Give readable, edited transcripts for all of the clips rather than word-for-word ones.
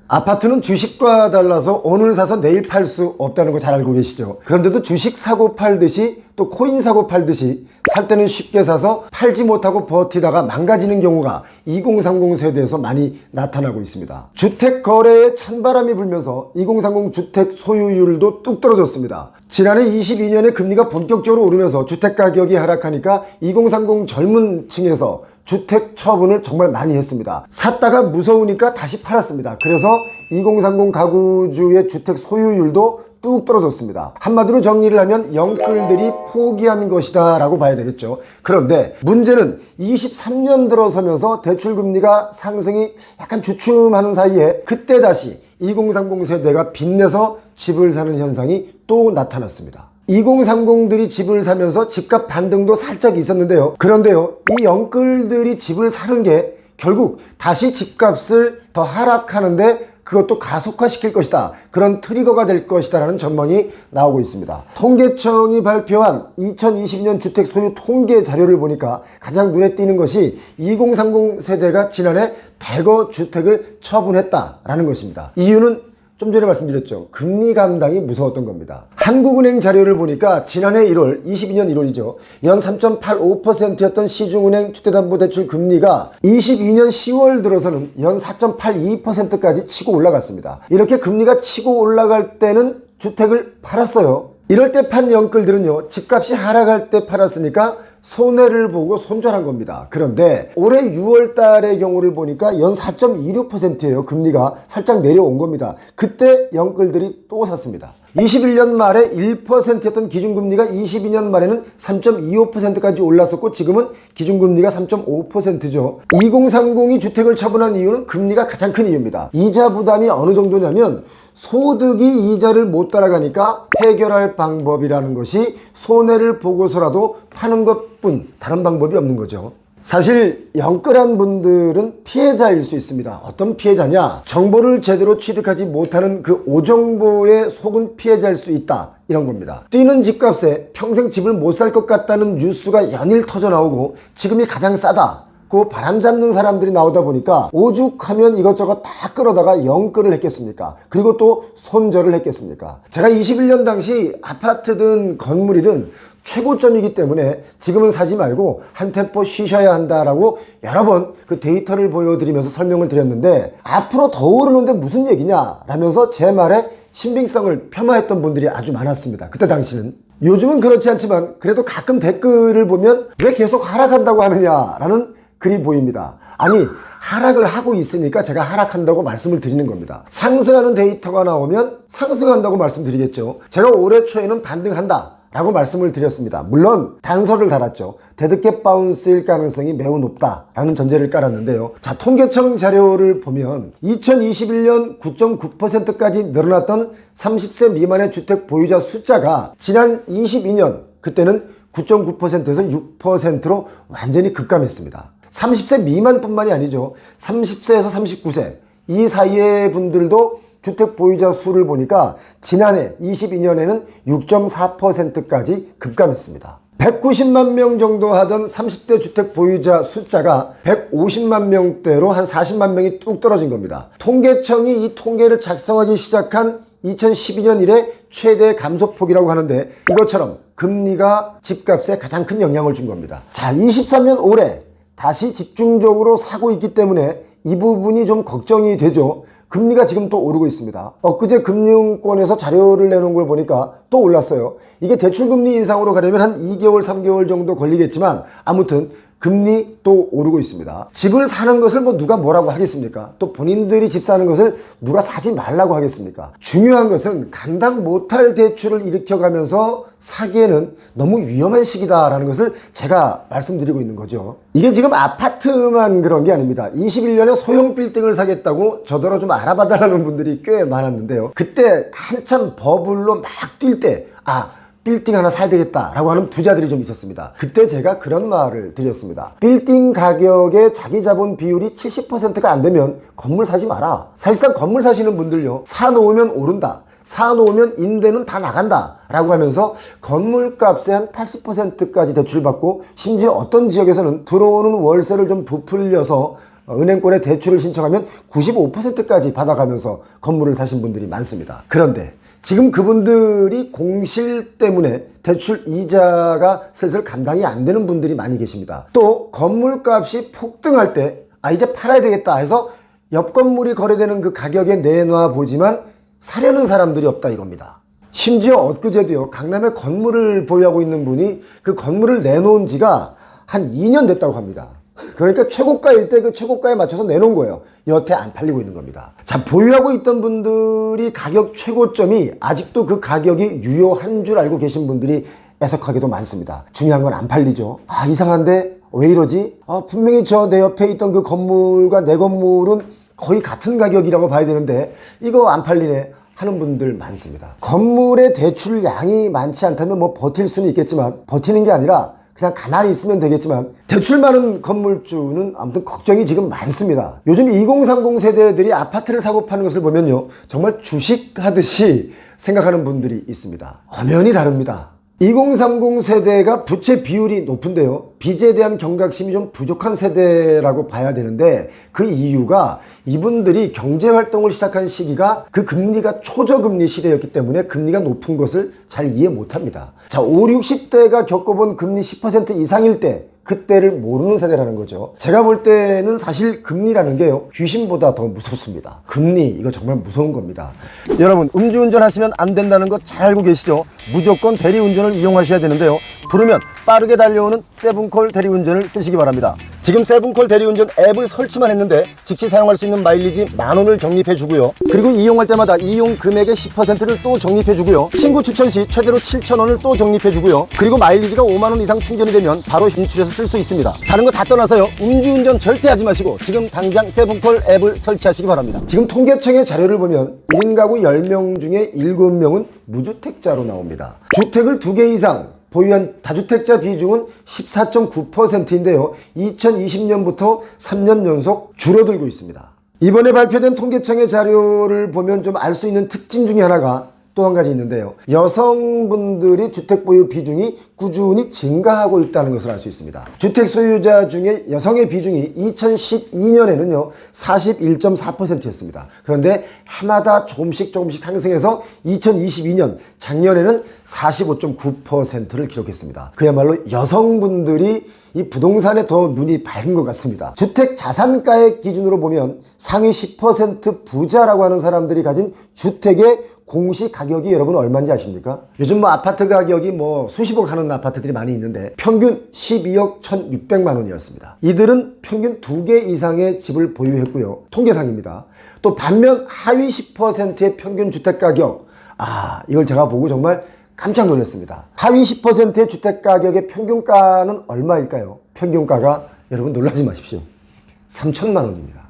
아파트는 주식과 달라서 오늘 사서 내일 팔 수 없다는 거 잘 알고 계시죠? 그런데도 주식 사고 팔듯이 또 코인 사고 팔듯이 살 때는 쉽게 사서 팔지 못하고 버티다가 망가지는 경우가 2030 세대에서 많이 나타나고 있습니다. 주택 거래에 찬바람이 불면서 2030 주택 소유율도 뚝 떨어졌습니다. 지난해 22년에 금리가 본격적으로 오르면서 주택 가격이 하락하니까 2030 젊은 층에서 주택 처분을 정말 많이 했습니다. 샀다가 무서우니까 다시 팔았습니다. 그래서 2030 가구주의 주택 소유율도 뚝 떨어졌습니다. 한마디로 정리를 하면 영끌들이 포기한 것이다 라고 봐야 되겠죠. 그런데 문제는 23년 들어서면서 대출금리가 상승이 약간 주춤하는 사이에 그때 다시 2030 세대가 빚내서 집을 사는 현상이 또 나타났습니다. 2030들이 집을 사면서 집값 반등도 살짝 있었는데요. 그런데요, 이 영끌들이 집을 사는 게 결국 다시 집값을 더 하락하는데 그것도 가속화시킬 것이다. 그런 트리거가 될 것이다 라는 전망이 나오고 있습니다. 통계청이 발표한 2020년 주택 소유 통계 자료를 보니까 가장 눈에 띄는 것이 2030 세대가 지난해 대거 주택을 처분했다라는 것입니다. 이유는 좀 전에 말씀드렸죠. 금리 감당이 무서웠던 겁니다. 한국은행 자료를 보니까 지난해 1월, 22년 1월이죠. 연 3.85%였던 시중은행 주택담보대출 금리가 22년 10월 들어서는 연 4.82%까지 치고 올라갔습니다. 이렇게 금리가 치고 올라갈 때는 주택을 팔았어요. 이럴 때 판 영끌들은요, 집값이 하락할 때 팔았으니까 손해를 보고 손절한 겁니다. 그런데 올해 6월 달의 경우를 보니까 연 4.26%예요. 금리가 살짝 내려온 겁니다. 그때 영끌들이 또 샀습니다. 21년 말에 1%였던 기준금리가 22년 말에는 3.25%까지 올랐었고 지금은 기준금리가 3.5%죠. 2030이 주택을 처분한 이유는 금리가 가장 큰 이유입니다. 이자 부담이 어느 정도냐면 소득이 이자를 못 따라가니까 해결할 방법이라는 것이 손해를 보고서라도 파는 것뿐 다른 방법이 없는 거죠. 사실 영끌한 분들은 피해자일 수 있습니다. 어떤 피해자냐? 정보를 제대로 취득하지 못하는 그 오정보에 속은 피해자일 수 있다. 이런 겁니다. 뛰는 집값에 평생 집을 못 살 것 같다는 뉴스가 연일 터져 나오고 지금이 가장 싸다. 그 바람 잡는 사람들이 나오다 보니까 오죽하면 이것저것 다 끌어다가 영끌을 했겠습니까? 그리고 또 손절을 했겠습니까? 제가 21년 당시 아파트든 건물이든 최고점이기 때문에 지금은 사지 말고 한 템포 쉬셔야 한다라고 여러 번 그 데이터를 보여드리면서 설명을 드렸는데 앞으로 더 오르는데 무슨 얘기냐 라면서 제 말에 신빙성을 폄하했던 분들이 아주 많았습니다. 그때 당시는. 요즘은 그렇지 않지만 그래도 가끔 댓글을 보면 왜 계속 하락한다고 하느냐라는 글이 보입니다. 아니 하락을 하고 있으니까 제가 하락한다고 말씀을 드리는 겁니다. 상승하는 데이터가 나오면 상승한다고 말씀드리겠죠. 제가 올해 초에는 반등한다 라고 말씀을 드렸습니다. 물론 단서를 달았죠. 데드캣 바운스일 가능성이 매우 높다라는 전제를 깔았는데요. 자, 통계청 자료를 보면 2021년 9.9%까지 늘어났던 30세 미만의 주택 보유자 숫자가 지난 22년 그때는 9.9%에서 6%로 완전히 급감했습니다. 30세 미만뿐만이 아니죠. 30세에서 39세 이 사이의 분들도 주택 보유자 수를 보니까 지난해 22년에는 6.4%까지 급감했습니다. 190만 명 정도 하던 30대 주택 보유자 숫자가 150만 명대로 한 40만 명이 뚝 떨어진 겁니다. 통계청이 이 통계를 작성하기 시작한 2012년 이래 최대 감소폭이라고 하는데 이것처럼 금리가 집값에 가장 큰 영향을 준 겁니다. 자, 23년 올해 다시 집중적으로 사고 있기 때문에 이 부분이 좀 걱정이 되죠. 금리가 지금 또 오르고 있습니다. 엊그제 금융권에서 자료를 내놓은 걸 보니까 또 올랐어요. 이게 대출금리 인상으로 가려면 한 2개월, 3개월 정도 걸리겠지만 아무튼 금리 또 오르고 있습니다. 집을 사는 것을 누가 뭐라고 하겠습니까? 또 본인들이 집 사는 것을 누가 사지 말라고 하겠습니까? 중요한 것은 감당 못할 대출을 일으켜가면서 사기에는 너무 위험한 시기다라는 것을 제가 말씀드리고 있는 거죠. 이게 지금 아파트만 그런 게 아닙니다. 21년에 소형 빌딩을 사겠다고 저더러 좀 알아봐달라는 분들이 꽤 많았는데요. 그때 한참 버블로 막 뛸 때 빌딩 하나 사야 되겠다라고 하는 부자들이 좀 있었습니다. 그때 제가 그런 말을 드렸습니다. 빌딩 가격의 자기 자본 비율이 70%가 안 되면 건물 사지 마라. 사실상 건물 사시는 분들요, 사놓으면 오른다, 사놓으면 임대는 다 나간다 라고 하면서 건물값의 한 80%까지 대출받고 심지어 어떤 지역에서는 들어오는 월세를 좀 부풀려서 은행권에 대출을 신청하면 95%까지 받아가면서 건물을 사신 분들이 많습니다. 그런데 지금 그분들이 공실 때문에 대출 이자가 슬슬 감당이 안 되는 분들이 많이 계십니다. 또 건물값이 폭등할 때 이제 팔아야 되겠다 해서 옆 건물이 거래되는 그 가격에 내놔 보지만 사려는 사람들이 없다 이겁니다. 심지어 엊그제도요, 강남에 건물을 보유하고 있는 분이 그 건물을 내놓은 지가 한 2년 됐다고 합니다. 그러니까 최고가일 때 그 최고가에 맞춰서 내놓은 거예요. 여태 안 팔리고 있는 겁니다. 자, 보유하고 있던 분들이 가격 최고점이 아직도 그 가격이 유효한 줄 알고 계신 분들이 애석하게도 많습니다. 중요한 건 안 팔리죠. 이상한데 왜 이러지? 분명히 저 내 옆에 있던 그 건물과 내 건물은 거의 같은 가격이라고 봐야 되는데 이거 안 팔리네 하는 분들 많습니다. 건물의 대출량이 많지 않다면 뭐 버틸 수는 있겠지만, 버티는 게 아니라 그냥 가만히 있으면 되겠지만, 대출 많은 건물주는 아무튼 걱정이 지금 많습니다. 요즘 2030 세대들이 아파트를 사고 파는 것을 보면요, 정말 주식하듯이 생각하는 분들이 있습니다. 엄연히 다릅니다. 2030 세대가 부채 비율이 높은데요, 빚에 대한 경각심이 좀 부족한 세대라고 봐야 되는데, 그 이유가 이분들이 경제활동을 시작한 시기가 그 금리가 초저금리 시대였기 때문에 금리가 높은 것을 잘 이해 못합니다. 자, 5, 60대가 겪어본 금리 10% 이상일 때 그때를 모르는 세대라는 거죠. 제가 볼 때는 사실 금리라는 게요, 귀신보다 더 무섭습니다. 금리, 이거 정말 무서운 겁니다. 여러분, 음주운전 하시면 안 된다는 거 잘 알고 계시죠? 무조건 대리운전을 이용하셔야 되는데요, 부르면 빠르게 달려오는 세븐콜 대리운전을 쓰시기 바랍니다. 지금 세븐콜 대리운전 앱을 설치만 했는데 즉시 사용할 수 있는 마일리지 10,000원을 적립해 주고요, 그리고 이용할 때마다 이용 금액의 10%를 또 적립해 주고요, 친구 추천 시 최대로 7,000원을 또 적립해 주고요, 그리고 마일리지가 50,000원 이상 충전이 되면 바로 인출해서 쓸 수 있습니다. 다른 거 다 떠나서요, 음주운전 절대 하지 마시고 지금 당장 세븐콜 앱을 설치하시기 바랍니다. 지금 통계청의 자료를 보면 1인 가구 10명 중에 7명은 무주택자로 나옵니다. 주택을 2개 이상 보유한 다주택자 비중은 14.9%인데요. 2020년부터 3년 연속 줄어들고 있습니다. 이번에 발표된 통계청의 자료를 보면 좀 알 수 있는 특징 중에 하나가 또 한 가지 있는데요, 여성분들이 주택 보유 비중이 꾸준히 증가하고 있다는 것을 알 수 있습니다. 주택 소유자 중에 여성의 비중이 2012년에는요 41.4%였습니다. 그런데 해마다 조금씩 상승해서 2022년 작년에는 45.9%를 기록했습니다. 그야말로 여성분들이 이 부동산에 더 눈이 밝은 것 같습니다. 주택 자산가액 기준으로 보면 상위 10% 부자라고 하는 사람들이 가진 주택의 공시 가격이 여러분 얼마인지 아십니까? 요즘 뭐 아파트 가격이 뭐 수십억 하는 아파트들이 많이 있는데 평균 12억 1,600만 원이었습니다. 이들은 평균 2개 이상의 집을 보유했고요. 통계상입니다. 또 반면 하위 10%의 평균 주택 가격, 이걸 제가 보고 정말 깜짝 놀랐습니다. 하위 10%의 주택가격의 평균가는 얼마일까요? 평균가가, 여러분 놀라지 마십시오, 3천만 원입니다.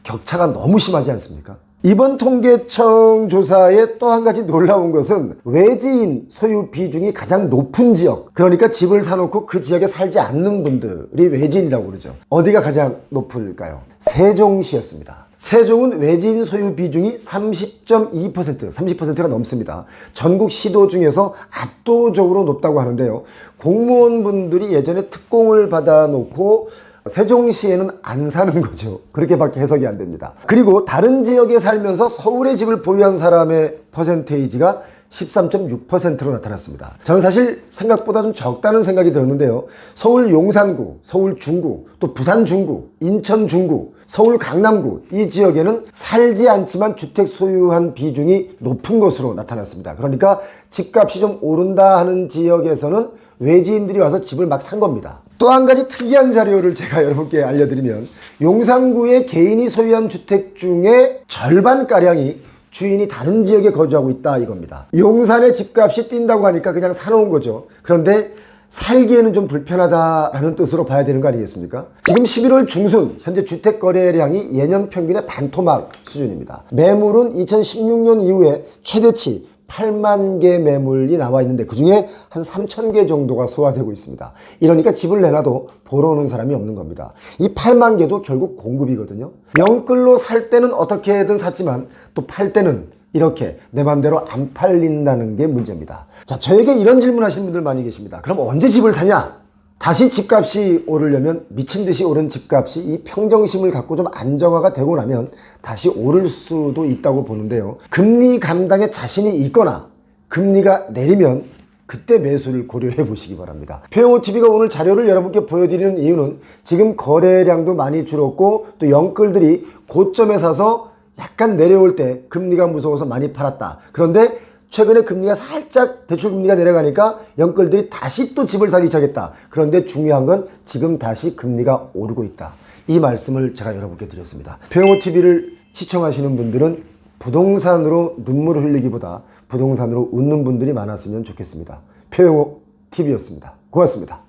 격차가 너무 심하지 않습니까? 이번 통계청 조사에 또 한 가지 놀라운 것은 외지인 소유 비중이 가장 높은 지역, 그러니까 집을 사놓고 그 지역에 살지 않는 분들이 외지인이라고 그러죠. 어디가 가장 높을까요? 세종시였습니다. 세종은 외지인 소유 비중이 30.2%가 넘습니다. 전국 시도 중에서 압도적으로 높다고 하는데요, 공무원분들이 예전에 특공을 받아놓고 세종시에는 안 사는 거죠. 그렇게밖에 해석이 안 됩니다. 그리고 다른 지역에 살면서 서울에 집을 보유한 사람의 퍼센테이지가 13.6%로 나타났습니다. 저는 사실 생각보다 좀 적다는 생각이 들었는데요, 서울 용산구, 서울 중구, 또 부산 중구, 인천 중구, 서울 강남구, 이 지역에는 살지 않지만 주택 소유한 비중이 높은 것으로 나타났습니다. 그러니까 집값이 좀 오른다 하는 지역에서는 외지인들이 와서 집을 막 산 겁니다. 또 한 가지 특이한 자료를 제가 여러분께 알려드리면, 용산구의 개인이 소유한 주택 중에 절반가량이 주인이 다른 지역에 거주하고 있다 이겁니다. 용산의 집값이 뛴다고 하니까 그냥 사놓은 거죠. 그런데 살기에는 좀 불편하다라는 뜻으로 봐야 되는 거 아니겠습니까? 지금 11월 중순 현재 주택 거래량이 예년 평균의 반토막 수준입니다. 매물은 2016년 이후에 최대치 8만 개 매물이 나와 있는데 그중에 한 3천 개 정도가 소화되고 있습니다. 이러니까 집을 내놔도 보러 오는 사람이 없는 겁니다. 이 8만 개도 결국 공급이거든요. 영끌로 살 때는 어떻게든 샀지만 또 팔 때는 이렇게 내 맘대로 안 팔린다는 게 문제입니다. 자, 저에게 이런 질문 하시는 분들 많이 계십니다. 그럼 언제 집을 사냐? 다시 집값이 오르려면 미친 듯이 오른 집값이 이 평정심을 갖고 좀 안정화가 되고 나면 다시 오를 수도 있다고 보는데요. 금리 감당에 자신이 있거나 금리가 내리면 그때 매수를 고려해 보시기 바랍니다. 표영호TV가 오늘 자료를 여러분께 보여드리는 이유는 지금 거래량도 많이 줄었고 또 영끌들이 고점에 사서 약간 내려올 때 금리가 무서워서 많이 팔았다. 그런데 최근에 금리가 살짝 대출금리가 내려가니까 영끌들이 다시 또 집을 사기 시작했다. 그런데 중요한 건 지금 다시 금리가 오르고 있다. 이 말씀을 제가 여러분께 드렸습니다. 표영호TV를 시청하시는 분들은 부동산으로 눈물을 흘리기보다 부동산으로 웃는 분들이 많았으면 좋겠습니다. 표영호TV였습니다. 고맙습니다.